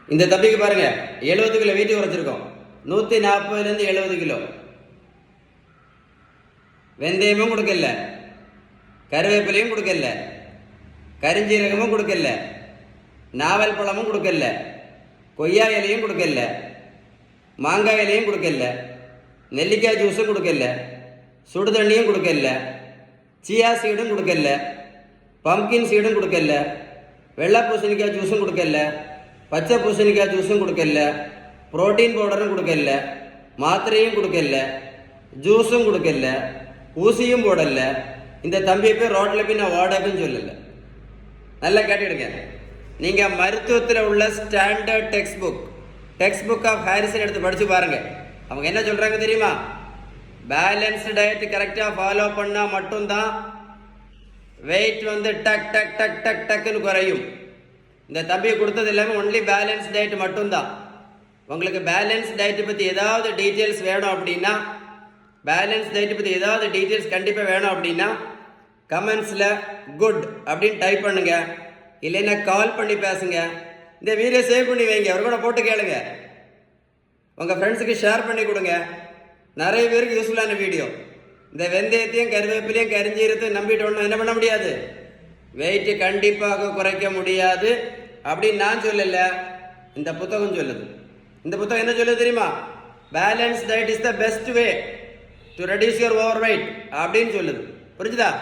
இந்த தம்பிக்கு பாருங்க 70 கிலோ வெயிட் குறைச்சிருக்கோம். 140 70 கிலோ. வெந்தயமும் கொடுக்கல, கருவேப்பிலையும் கொடுக்கல, கரிஞ்சீரகமும் கொடுக்கல, நாவல் பழமும் கொடுக்கல, கொய்யா இலையும் கொடுக்கல, மாங்காய் இலையும் கொடுக்கல, நெல்லிக்காய் ஜூஸும் கொடுக்கல, சுடுதண்ணியும் கொடுக்கல, சியா சீடும் கொடுக்கல, பம்கின் சீடும் கொடுக்கல, வெள்ளை பூசணிக்காய் ஜூஸும் கொடுக்கல, பச்சை பூசணிக்காய் ஜூஸும் கொடுக்கல, புரோட்டீன் பவுடரும் கொடுக்கல, மாத்திரையும் கொடுக்கல, ஜூஸும் கொடுக்கல, ஊசியும் போடல. இந்த தம்பியை போய் ரோட்டில் போய் நான் வாடகைன்னு சொல்லலை. நல்லா கேட்டுடுங்க. நீங்கள் மருத்துவத்தில் உள்ள standard text book of Harrison எடுத்து படித்து பாருங்கள். அவங்க என்ன சொல்கிறாங்க தெரியுமா? பேலன்ஸ்டு டயட் கரெக்டாக ஃபாலோ பண்ணால் மட்டும்தான் வெயிட் டக் டக் டக் டக் டக்குன்னு குறையும். இந்த தம்பியை கொடுத்தது எல்லாமே ஒன்லி பேலன்ஸ் டயட் மட்டும்தான். உங்களுக்கு பேலன்ஸ் டயட்டை பற்றி ஏதாவது டீட்டெயில்ஸ் வேணும் அப்படின்னா, பேலன்ஸ் டயட்டை பற்றி ஏதாவது டீட்டெயில்ஸ் கண்டிப்பாக வேணும் அப்படின்னா கமெண்ட்ஸில் குட் அப்படின்னு டைப் பண்ணுங்க, இல்லைன்னா கால் பண்ணி பேசுங்க. இந்த வீடியோ சேவ் பண்ணி வைங்க, அவர் கூட போட்டு கேளுங்க, உங்கள் ஃப்ரெண்ட்ஸுக்கு ஷேர் பண்ணி கொடுங்க. நிறைய பேருக்கு யூஸ்ஃபுல்லான வீடியோ. இந்த வெந்தயத்தையும் கருவேப்பிலையும் கரிஞ்சீரத்தையும் நம்பிட்டு ஒன்றும் என்ன பண்ண முடியாது, வெயிட்டு கண்டிப்பாக குறைக்க முடியாது அப்படின்னு நான் சொல்லலை, இந்த புத்தகம் சொல்லுது. இந்த புத்தகம் என்ன சொல்லுது தெரியுமா? Balance diet is the best way to reduce your over weight அப்படின்னு சொல்லுது. புரிஞ்சுதா?